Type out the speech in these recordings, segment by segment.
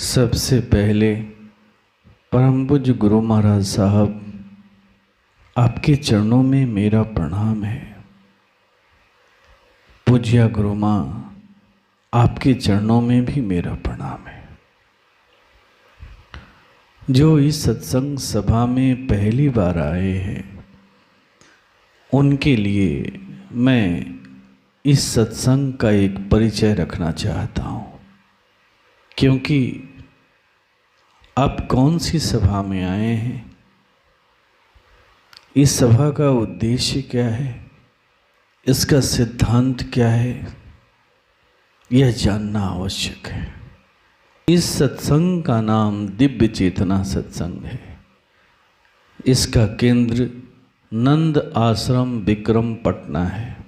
सबसे पहले परम पूज्य गुरु महाराज साहब, आपके चरणों में मेरा प्रणाम है। पूज्य गुरु माँ, आपके चरणों में भी मेरा प्रणाम है। जो इस सत्संग सभा में पहली बार आए हैं, उनके लिए मैं इस सत्संग का एक परिचय रखना चाहता हूँ, क्योंकि आप कौन सी सभा में आए हैं, इस सभा का उद्देश्य क्या है, इसका सिद्धांत क्या है, यह जानना आवश्यक है। इस सत्संग का नाम दिव्य चेतना सत्संग है। इसका केंद्र नंद आश्रम विक्रम पटना है।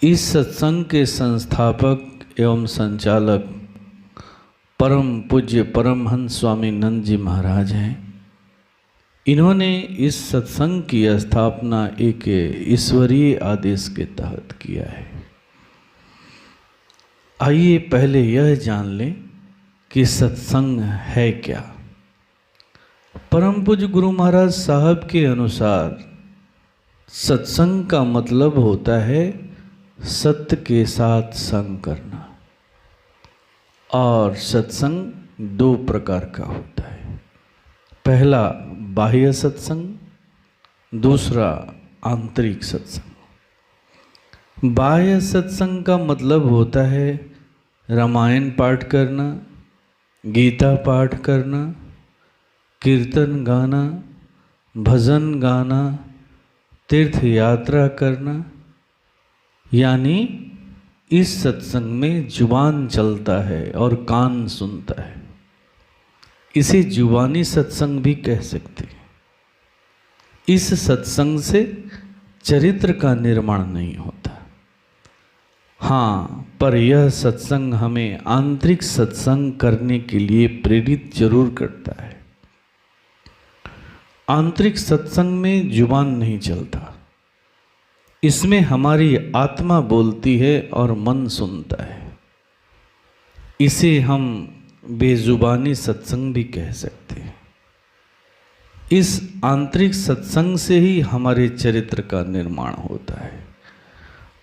इस सत्संग के संस्थापक एवं संचालक परम पूज्य परमहंस स्वामी नंद जी महाराज हैं। इन्होंने इस सत्संग की स्थापना एक ईश्वरीय आदेश के तहत किया है। आइए पहले यह जान लें कि सत्संग है क्या। परम पूज्य गुरु महाराज साहब के अनुसार सत्संग का मतलब होता है सत्य के साथ संग करना। और सत्संग दो प्रकार का होता है। पहला बाह्य सत्संग, दूसरा आंतरिक सत्संग। बाह्य सत्संग का मतलब होता है रामायण पाठ करना, गीता पाठ करना, कीर्तन गाना, भजन गाना, तीर्थ यात्रा करना। यानी इस सत्संग में जुबान चलता है और कान सुनता है। इसे जुबानी सत्संग भी कह सकते हैं। इस सत्संग से चरित्र का निर्माण नहीं होता। हाँ, पर यह सत्संग हमें आंतरिक सत्संग करने के लिए प्रेरित जरूर करता है। आंतरिक सत्संग में जुबान नहीं चलता। इसमें हमारी आत्मा बोलती है और मन सुनता है। इसे हम बेजुबानी सत्संग भी कह सकते हैं। इस आंतरिक सत्संग से ही हमारे चरित्र का निर्माण होता है,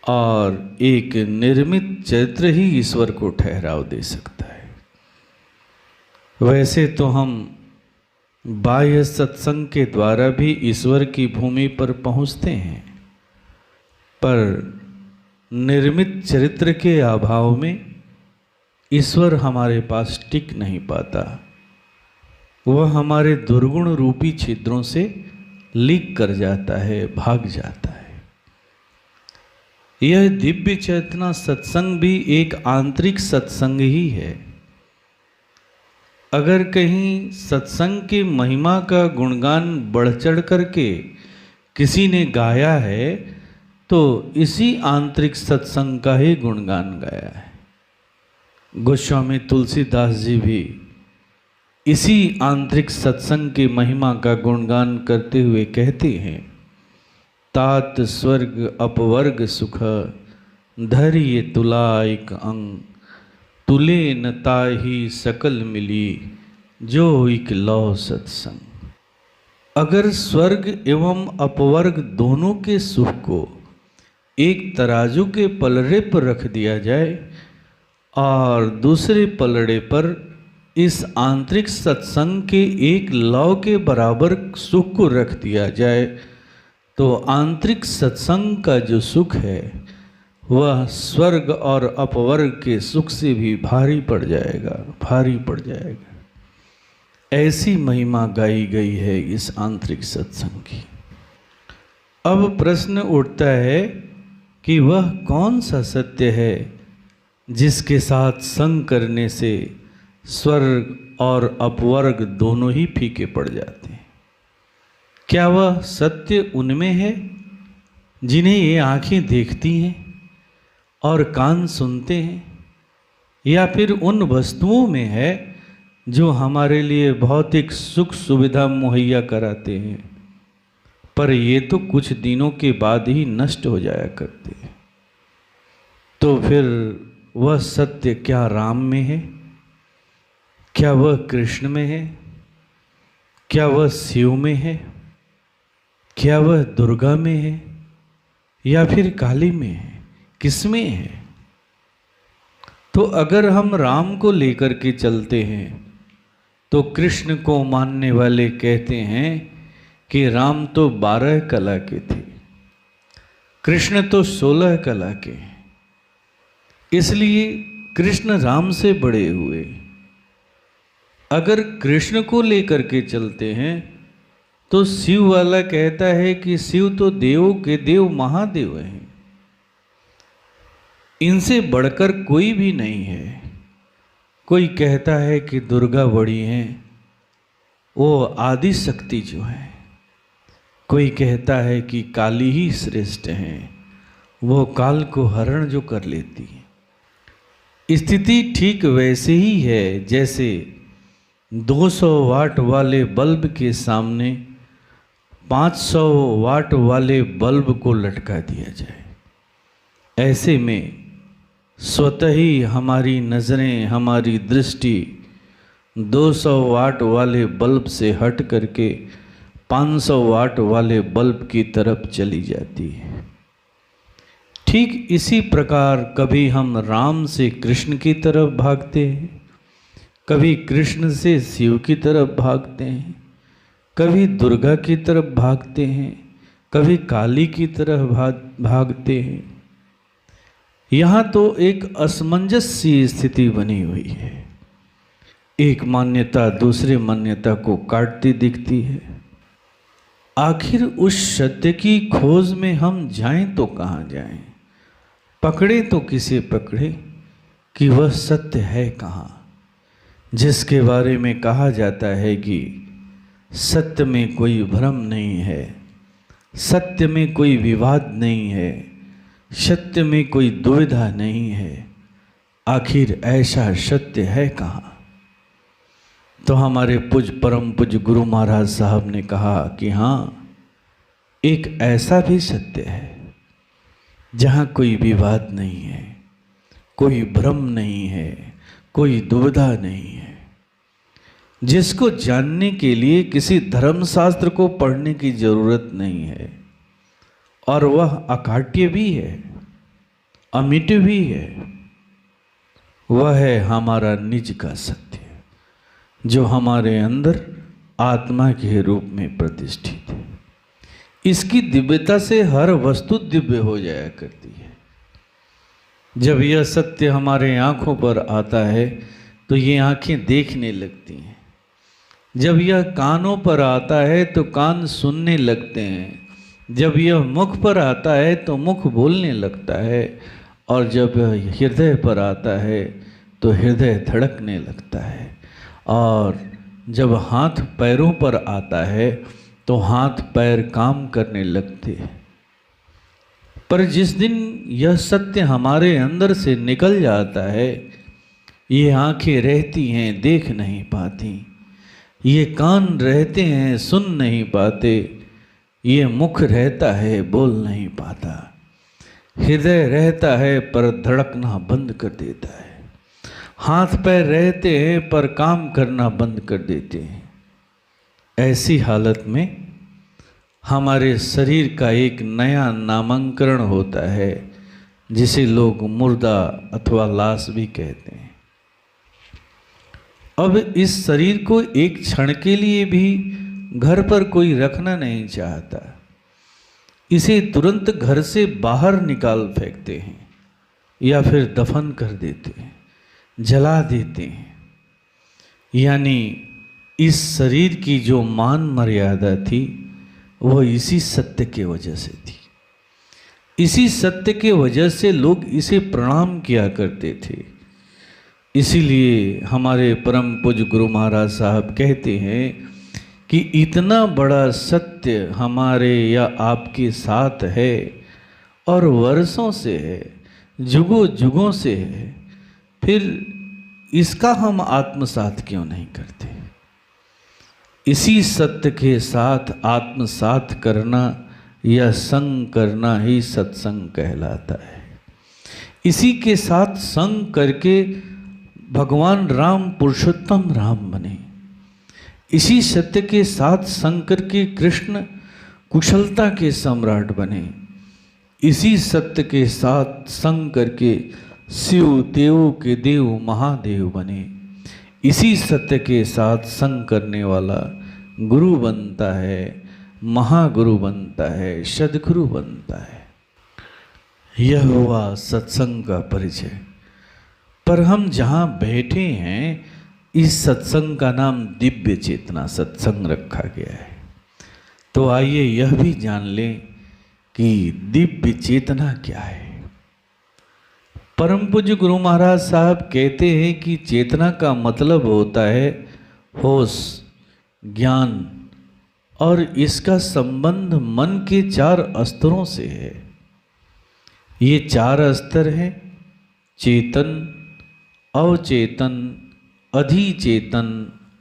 और एक निर्मित चरित्र ही ईश्वर को ठहराव दे सकता है। वैसे तो हम बाह्य सत्संग के द्वारा भी ईश्वर की भूमि पर पहुंचते हैं, पर निर्मित चरित्र के अभाव में ईश्वर हमारे पास टिक नहीं पाता। वह हमारे दुर्गुण रूपी छिद्रों से लीक कर जाता है, भाग जाता है। यह दिव्य चेतना सत्संग भी एक आंतरिक सत्संग ही है। अगर कहीं सत्संग की महिमा का गुणगान बढ़ चढ़ करके किसी ने गाया है, तो इसी आंतरिक सत्संग का ही गुणगान गाया है। गोस्वामी तुलसीदास जी भी इसी आंतरिक सत्संग की महिमा का गुणगान करते हुए कहते हैं, तात स्वर्ग अपवर्ग सुख धैर्य तुलाइक अंग, तुले न ताहि सकल मिली जो इक लौ सत्संग। अगर स्वर्ग एवं अपवर्ग दोनों के सुख को एक तराजू के पलड़े पर रख दिया जाए और दूसरे पलड़े पर इस आंतरिक सत्संग के एक लौ के बराबर सुख को रख दिया जाए, तो आंतरिक सत्संग का जो सुख है वह स्वर्ग और अपवर्ग के सुख से भी भारी पड़ जाएगा, भारी पड़ जाएगा। ऐसी महिमा गाई गई है इस आंतरिक सत्संग की। अब प्रश्न उठता है कि वह कौन सा सत्य है जिसके साथ संग करने से स्वर्ग और अपवर्ग दोनों ही फीके पड़ जाते हैं। क्या वह सत्य उनमें है जिन्हें ये आंखें देखती हैं और कान सुनते हैं, या फिर उन वस्तुओं में है जो हमारे लिए भौतिक सुख सुविधा मुहैया कराते हैं, पर ये तो कुछ दिनों के बाद ही नष्ट हो जाया करते हैं। तो फिर वह सत्य क्या राम में है? क्या वह कृष्ण में है? क्या वह शिव में है? क्या वह दुर्गा में है या फिर काली में है? किसमें है? तो अगर हम राम को लेकर के चलते हैं तो कृष्ण को मानने वाले कहते हैं कि राम तो 12 कला के थे, कृष्ण तो 16 कला के हैं, इसलिए कृष्ण राम से बड़े हुए। अगर कृष्ण को लेकर के चलते हैं तो शिव वाला कहता है कि शिव तो देवों के देव महादेव हैं, इनसे बढ़कर कोई भी नहीं है। कोई कहता है कि दुर्गा बड़ी हैं, वो आदि शक्ति जो है। कोई कहता है कि काली ही श्रेष्ठ हैं, वो काल को हरण जो कर लेती है। स्थिति ठीक वैसे ही है जैसे 200 वाट वाले बल्ब के सामने 500 वाट वाले बल्ब को लटका दिया जाए। ऐसे में स्वतः ही हमारी नज़रें, हमारी दृष्टि 200 वाट वाले बल्ब से हट करके 500 वाट वाले बल्ब की तरफ चली जाती है। ठीक इसी प्रकार कभी हम राम से कृष्ण की तरफ भागते हैं, कभी कृष्ण से शिव की तरफ भागते हैं, कभी दुर्गा की तरफ भागते हैं, कभी काली की तरफ भागते हैं। यहाँ तो एक असमंजस सी स्थिति बनी हुई है। एक मान्यता दूसरे मान्यता को काटती दिखती है। आखिर उस सत्य की खोज में हम जाएं तो कहाँ जाएं? पकड़े तो किसे पकड़े कि वह सत्य है कहाँ, जिसके बारे में कहा जाता है कि सत्य में कोई भ्रम नहीं है, सत्य में कोई विवाद नहीं है, सत्य में कोई दुविधा नहीं है। आखिर ऐसा सत्य है कहाँ? तो हमारे पूज परम पूज गुरु महाराज साहब ने कहा कि हाँ, एक ऐसा भी सत्य है जहाँ कोई विवाद नहीं है, कोई भ्रम नहीं है, कोई दुविधा नहीं है, जिसको जानने के लिए किसी धर्मशास्त्र को पढ़ने की जरूरत नहीं है, और वह अकाट्य भी है, अमिट भी है। वह है हमारा निज का सत्य, जो हमारे अंदर आत्मा के रूप में प्रतिष्ठित है। इसकी दिव्यता से हर वस्तु दिव्य हो जाया करती है। जब यह सत्य हमारे आँखों पर आता है तो ये आँखें देखने लगती हैं। जब यह कानों पर आता है तो कान सुनने लगते हैं। जब यह मुख पर आता है तो मुख बोलने लगता है, और जब हृदय पर आता है तो हृदय धड़कने लगता है, और जब हाथ पैरों पर आता है तो हाथ पैर काम करने लगते हैं। पर जिस दिन यह सत्य हमारे अंदर से निकल जाता है, ये आंखें रहती हैं देख नहीं पाती, ये कान रहते हैं सुन नहीं पाते, ये मुख रहता है बोल नहीं पाता, हृदय रहता है पर धड़कना बंद कर देता है, हाथ पैर रहते हैं पर काम करना बंद कर देते हैं। ऐसी हालत में हमारे शरीर का एक नया नामांकरण होता है, जिसे लोग मुर्दा अथवा लाश भी कहते हैं। अब इस शरीर को एक क्षण के लिए भी घर पर कोई रखना नहीं चाहता। इसे तुरंत घर से बाहर निकाल फेंकते हैं या फिर दफन कर देते हैं, जला देते हैं। यानी इस शरीर की जो मान मर्यादा थी वो इसी सत्य के वजह से थी। इसी सत्य के वजह से लोग इसे प्रणाम किया करते थे। इसीलिए हमारे परम पूज्य गुरु महाराज साहब कहते हैं कि इतना बड़ा सत्य हमारे या आपके साथ है और वर्षों से है, जुगों जुगों से है, फिर इसका हम आत्मसात क्यों नहीं करते? इसी सत्य के साथ आत्मसात करना या संग करना ही सत्संग कहलाता है। इसी के साथ संग करके भगवान राम पुरुषोत्तम राम बने। इसी सत्य के साथ संग करके कृष्ण कुशलता के सम्राट बने। इसी सत्य के साथ संग करके शिव देवों के देव महादेव बने। इसी सत्य के साथ संग करने वाला गुरु बनता है, महागुरु बनता है, सद्गुरु बनता है। यह हुआ सत्संग का परिचय। पर हम जहाँ बैठे हैं इस सत्संग का नाम दिव्य चेतना सत्संग रखा गया है। तो आइए यह भी जान लें कि दिव्य चेतना क्या है। परम पूज्य गुरु महाराज साहब कहते हैं कि चेतना का मतलब होता है होश, ज्ञान, और इसका संबंध मन के 4 स्तरों से है। ये 4 स्तर हैं, चेतन, अवचेतन, अधिचेतन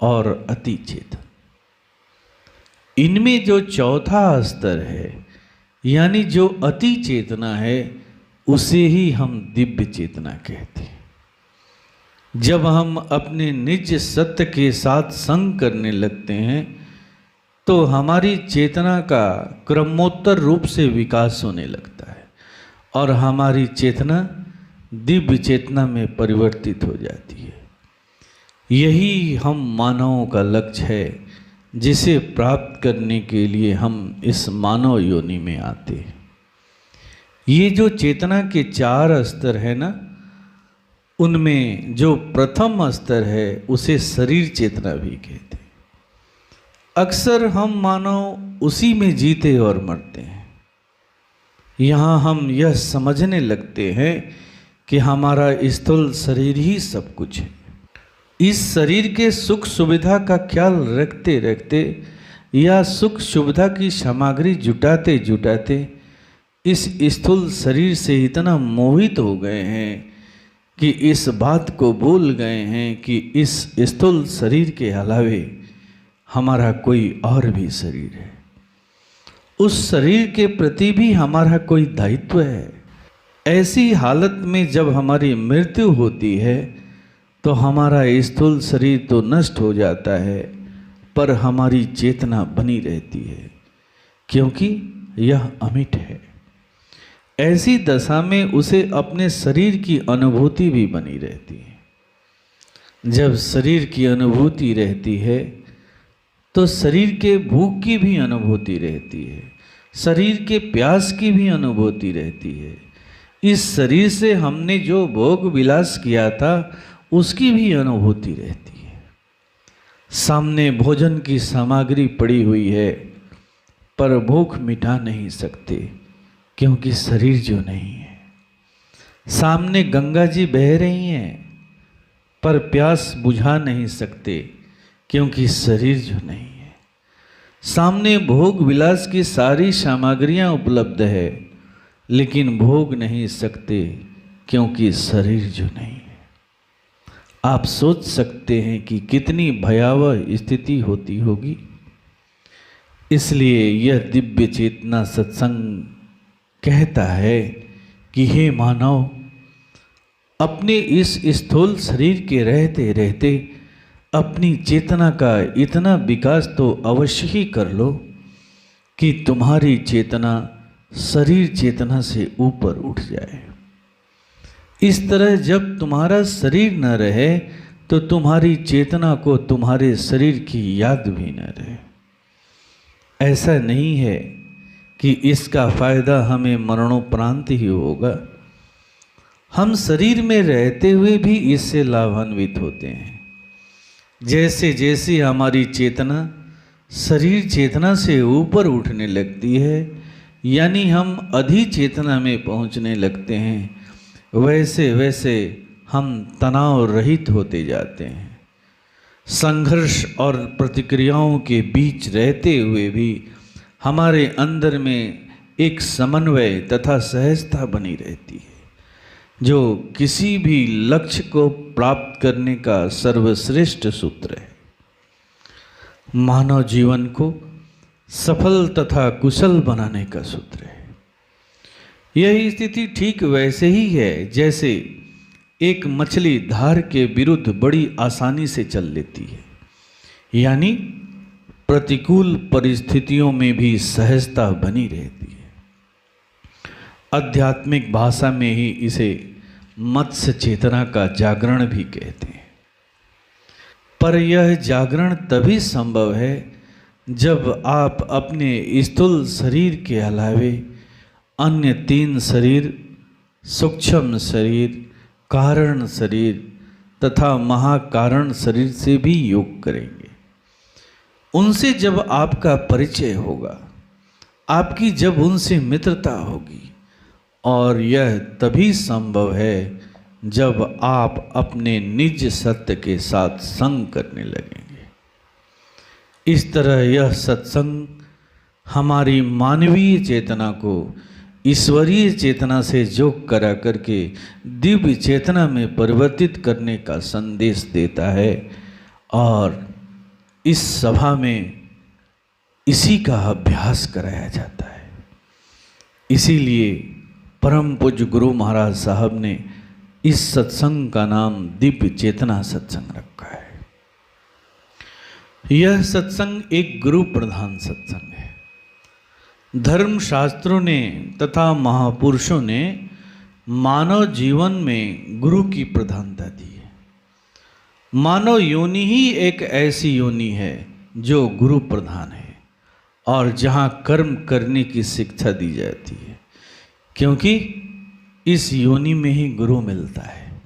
और अतिचेतन। इनमें जो चौथा स्तर है यानी जो अति चेतना है उसे ही हम दिव्य चेतना कहते हैं। जब हम अपने निज सत्य के साथ संग करने लगते हैं तो हमारी चेतना का क्रमोत्तर रूप से विकास होने लगता है और हमारी चेतना दिव्य चेतना में परिवर्तित हो जाती है। यही हम मानवों का लक्ष्य है जिसे प्राप्त करने के लिए हम इस मानव योनि में आते हैं। ये जो चेतना के 4 स्तर है ना, उनमें जो प्रथम स्तर है उसे शरीर चेतना भी कहते हैं। अक्सर हम मानव उसी में जीते और मरते हैं। यहाँ हम यह समझने लगते हैं कि हमारा स्थूल शरीर ही सब कुछ है। इस शरीर के सुख सुविधा का ख्याल रखते रखते या सुख सुविधा की सामग्री जुटाते जुटाते इस स्थूल शरीर से इतना मोहित हो गए हैं कि इस बात को भूल गए हैं कि इस स्थूल शरीर के अलावे हमारा कोई और भी शरीर है। उस शरीर के प्रति भी हमारा कोई दायित्व है। ऐसी हालत में जब हमारी मृत्यु होती है तो हमारा स्थूल शरीर तो नष्ट हो जाता है पर हमारी चेतना बनी रहती है क्योंकि यह अमिट है। ऐसी दशा में उसे अपने शरीर की अनुभूति भी बनी रहती है। जब शरीर की अनुभूति रहती है तो शरीर के भूख की भी अनुभूति रहती है, शरीर के प्यास की भी अनुभूति रहती है। इस शरीर से हमने जो भोग विलास किया था उसकी भी अनुभूति रहती है। सामने भोजन की सामग्री पड़ी हुई है पर भूख मिटा नहीं सकते क्योंकि शरीर जो नहीं है। सामने गंगा जी बह रही हैं पर प्यास बुझा नहीं सकते क्योंकि शरीर जो नहीं है। सामने भोग विलास की सारी सामग्रियां उपलब्ध है लेकिन भोग नहीं सकते क्योंकि शरीर जो नहीं है। आप सोच सकते हैं कि कितनी भयावह स्थिति होती होगी। इसलिए यह दिव्य चेतना सत्संग कहता है कि हे मानव, अपने इस स्थूल शरीर के रहते रहते अपनी चेतना का इतना विकास तो अवश्य ही कर लो कि तुम्हारी चेतना शरीर चेतना से ऊपर उठ जाए। इस तरह जब तुम्हारा शरीर न रहे तो तुम्हारी चेतना को तुम्हारे शरीर की याद भी न रहे। ऐसा नहीं है कि इसका फायदा हमें मरणोपरांत ही होगा। हम शरीर में रहते हुए भी इससे लाभान्वित होते हैं। जैसे जैसे हमारी चेतना शरीर चेतना से ऊपर उठने लगती है यानी हम अधिचेतना में पहुंचने लगते हैं, वैसे वैसे हम तनाव रहित होते जाते हैं। संघर्ष और प्रतिक्रियाओं के बीच रहते हुए भी हमारे अंदर में एक समन्वय तथा सहजता बनी रहती है जो किसी भी लक्ष्य को प्राप्त करने का सर्वश्रेष्ठ सूत्र है। मानव जीवन को सफल तथा कुशल बनाने का सूत्र है। यह स्थिति ठीक वैसे ही है जैसे एक मछली धार के विरुद्ध बड़ी आसानी से चल लेती है, यानी प्रतिकूल परिस्थितियों में भी सहजता बनी रहती है। आध्यात्मिक भाषा में ही इसे मत्स्य चेतना का जागरण भी कहते हैं। पर यह जागरण तभी संभव है जब आप अपने स्थूल शरीर के अलावे अन्य 3 शरीर, सूक्ष्म शरीर, कारण शरीर तथा महाकारण शरीर से भी योग करेंगे। उनसे जब आपका परिचय होगा, आपकी जब उनसे मित्रता होगी, और यह तभी संभव है जब आप अपने निज सत्य के साथ संग करने लगेंगे। इस तरह यह सत्संग हमारी मानवीय चेतना को ईश्वरीय चेतना से जोग करा करके दिव्य चेतना में परिवर्तित करने का संदेश देता है, और इस सभा में इसी का अभ्यास कराया जाता है। इसीलिए परम पूज्य गुरु महाराज साहब ने इस सत्संग का नाम दिव्य चेतना सत्संग रखा है। यह सत्संग एक गुरु प्रधान सत्संग है। धर्मशास्त्रों ने तथा महापुरुषों ने मानव जीवन में गुरु की प्रधानता दी है। मानव योनि ही एक ऐसी योनि है जो गुरु प्रधान है, और जहाँ कर्म करने की शिक्षा दी जाती है, क्योंकि इस योनि में ही गुरु मिलता है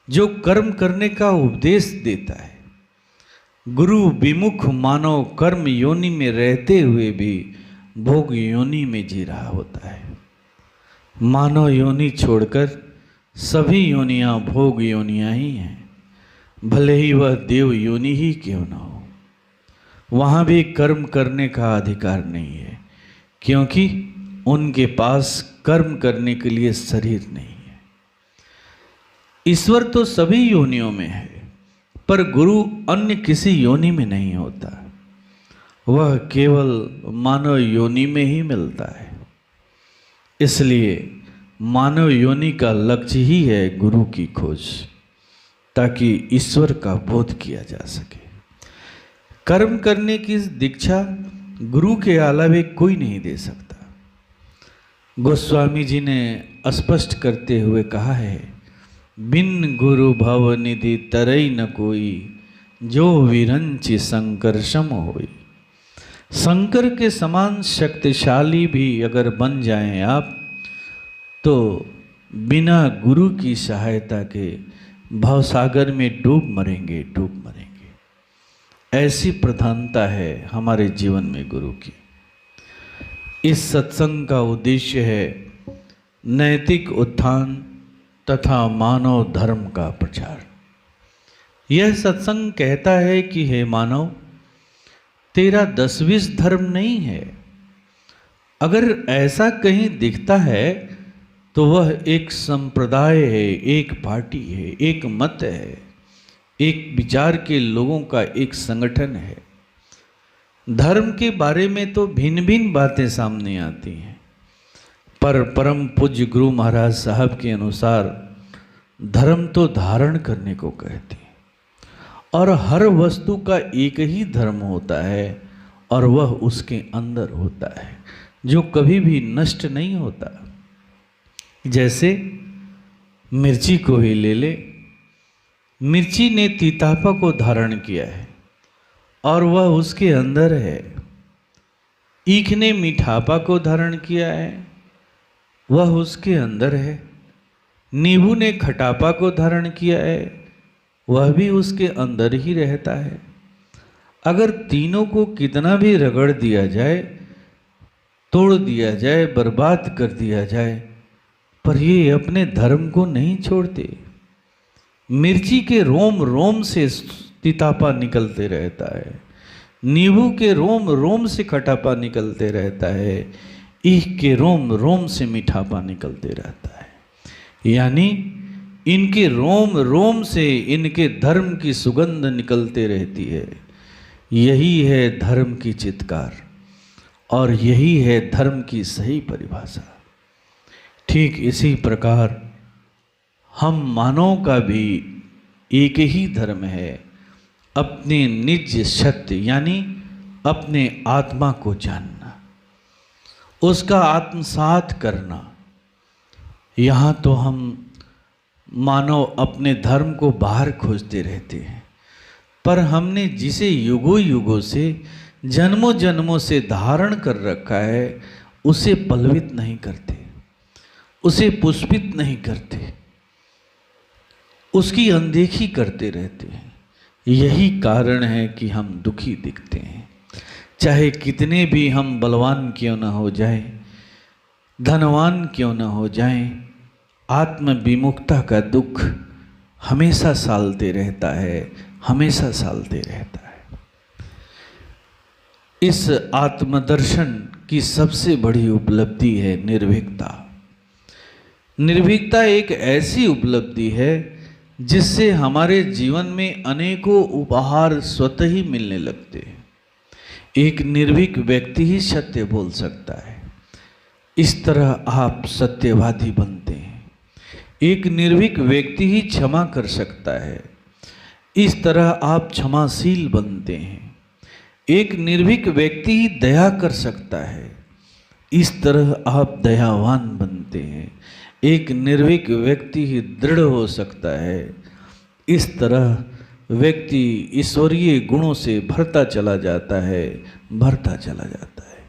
जो कर्म करने का उपदेश देता है। गुरु विमुख मानव कर्म योनि में रहते हुए भी भोग योनि में जी रहा होता है। मानव योनि छोड़कर सभी योनियां भोग योनियां ही हैं, भले ही वह देव योनि ही क्यों न हो। वहाँ भी कर्म करने का अधिकार नहीं है, क्योंकि उनके पास कर्म करने के लिए शरीर नहीं है। ईश्वर तो सभी योनियों में है, पर गुरु अन्य किसी योनि में नहीं होता। वह केवल मानव योनि में ही मिलता है। इसलिए मानव योनि का लक्ष्य ही है गुरु की खोज, ताकि ईश्वर का बोध किया जा सके। कर्म करने की दीक्षा गुरु के अलावे कोई नहीं दे सकता। गोस्वामी जी ने स्पष्ट करते हुए कहा है, बिन गुरु भव निधि तरई न कोई, जो विरंचि शंकर सम होई। शंकर के समान शक्तिशाली भी अगर बन जाएं आप, तो बिना गुरु की सहायता के भवसागर में डूब मरेंगे। ऐसी प्रधानता है हमारे जीवन में गुरु की। इस सत्संग का उद्देश्य है नैतिक उत्थान तथा मानव धर्म का प्रचार। यह सत्संग कहता है कि हे मानव, तेरा 10-20 धर्म नहीं है। अगर ऐसा कहीं दिखता है तो वह एक संप्रदाय है, एक पार्टी है, एक मत है, एक विचार के लोगों का एक संगठन है। धर्म के बारे में तो भिन्न भिन्न बातें सामने आती हैं, पर परम पूज्य गुरु महाराज साहब के अनुसार धर्म तो धारण करने को कहते हैं, और हर वस्तु का एक ही धर्म होता है, और वह उसके अंदर होता है, जो कभी भी नष्ट नहीं होता। जैसे मिर्ची को ही ले ले, मिर्ची ने तीतापा को धारण किया है और वह उसके अंदर है। ईख ने मीठापा को धारण किया है, वह उसके अंदर है। नींबू ने खटापा को धारण किया है, वह भी उसके अंदर ही रहता है। अगर तीनों को कितना भी रगड़ दिया जाए, तोड़ दिया जाए, बर्बाद कर दिया जाए, पर ये अपने धर्म को नहीं छोड़ते। मिर्ची के रोम रोम से तीतापा निकलते रहता है, नींबू के रोम रोम से खटापा निकलते रहता है, ईख के रोम रोम से मीठापा निकलते रहता है। यानी इनके रोम रोम से इनके धर्म की सुगंध निकलते रहती है। यही है धर्म की चित्कार, और यही है धर्म की सही परिभाषा। ठीक इसी प्रकार हम मानव का भी एक ही धर्म है, अपने निज सत्य यानी अपने आत्मा को जानना, उसका आत्मसात करना। यहाँ तो हम मानव अपने धर्म को बाहर खोजते रहते हैं, पर हमने जिसे युगों युगों से जन्मों जन्मों से धारण कर रखा है उसे पल्लवित नहीं करते, उसे पुष्पित नहीं करते, उसकी अनदेखी करते रहते हैं। यही कारण है कि हम दुखी दिखते हैं। चाहे कितने भी हम बलवान क्यों न हो जाए, धनवान क्यों न हो जाएं, आत्म विमुखता का दुख हमेशा सालते रहता है, हमेशा सालते रहता है। इस आत्मदर्शन की सबसे बड़ी उपलब्धि है निर्भीकता। निर्भीकता एक ऐसी उपलब्धि है जिससे हमारे जीवन में अनेकों उपहार स्वतः ही मिलने लगते हैं। एक निर्भीक व्यक्ति ही सत्य बोल सकता है, इस तरह आप सत्यवादी बनते हैं। एक निर्भीक व्यक्ति ही क्षमा कर सकता है, इस तरह आप क्षमाशील बनते हैं। एक निर्भीक व्यक्ति ही दया कर सकता है, इस तरह आप दयावान बनते हैं। एक निर्भीक व्यक्ति ही दृढ़ हो सकता है, इस तरह व्यक्ति ईश्वरीय गुणों से भरता चला जाता है, भरता चला जाता है।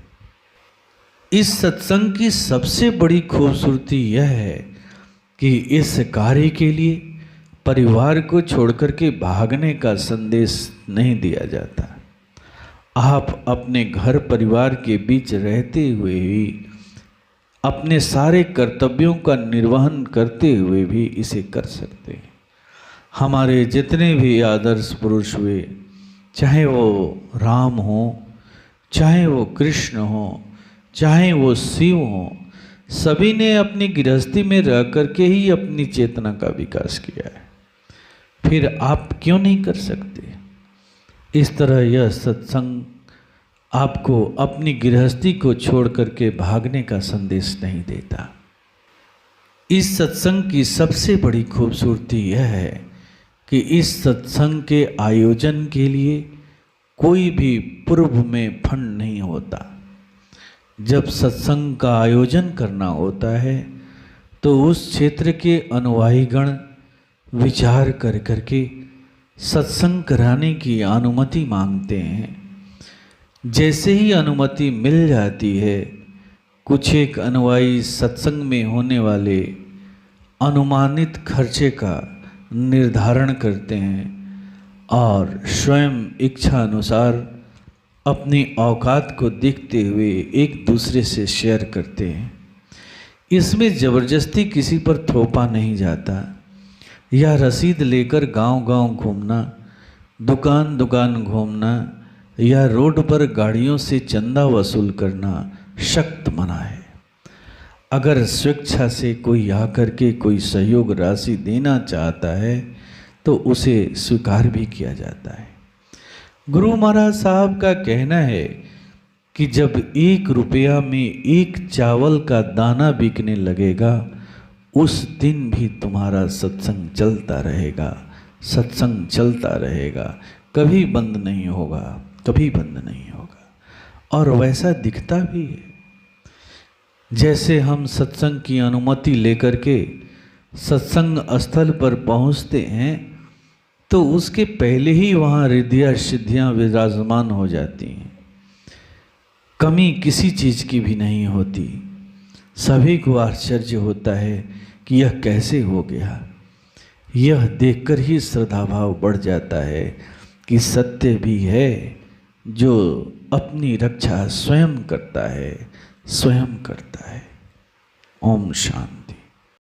इस सत्संग की सबसे बड़ी खूबसूरती यह है कि इस कार्य के लिए परिवार को छोड़कर के भागने का संदेश नहीं दिया जाता। आप अपने घर परिवार के बीच रहते हुए भी, अपने सारे कर्तव्यों का निर्वहन करते हुए भी इसे कर सकते हैं। हमारे जितने भी आदर्श पुरुष हुए, चाहे वो राम हो, चाहे वो कृष्ण हो, चाहे वो शिव हो, सभी ने अपनी गृहस्थी में रह करके ही अपनी चेतना का विकास किया है। फिर आप क्यों नहीं कर सकते? इस तरह यह सत्संग आपको अपनी गृहस्थी को छोड़ करके भागने का संदेश नहीं देता। इस सत्संग की सबसे बड़ी खूबसूरती यह है कि इस सत्संग के आयोजन के लिए कोई भी पूर्व में फंड नहीं होता। जब सत्संग का आयोजन करना होता है तो उस क्षेत्र के अनुयायीगण विचार कर करके सत्संग कराने की अनुमति मांगते हैं। जैसे ही अनुमति मिल जाती है, कुछ एक अनुयायी सत्संग में होने वाले अनुमानित खर्चे का निर्धारण करते हैं और स्वयं इच्छा अनुसार अपनी औकात को देखते हुए एक दूसरे से शेयर करते हैं। इसमें ज़बरदस्ती किसी पर थोपा नहीं जाता या रसीद लेकर गांव-गांव घूमना, दुकान दुकान घूमना या रोड पर गाड़ियों से चंदा वसूल करना सख्त मना है। अगर स्वेच्छा से कोई आकर के कोई सहयोग राशि देना चाहता है तो उसे स्वीकार भी किया जाता है। गुरु महाराज साहब का कहना है कि जब 1 रुपया में 1 चावल का दाना बिकने लगेगा, उस दिन भी तुम्हारा सत्संग चलता रहेगा, सत्संग चलता रहेगा, कभी बंद नहीं होगा, कभी बंद नहीं होगा। और वैसा दिखता भी है। जैसे हम सत्संग की अनुमति लेकर के सत्संग स्थल पर पहुंचते हैं तो उसके पहले ही वहाँ रिद्धियाँ सिद्धियाँ विराजमान हो जाती हैं। कमी किसी चीज़ की भी नहीं होती। सभी को आश्चर्य होता है कि यह कैसे हो गया। यह देखकर ही श्रद्धा भाव बढ़ जाता है कि सत्य भी है जो अपनी रक्षा स्वयं करता है, स्वयं करता है। ओम शांति।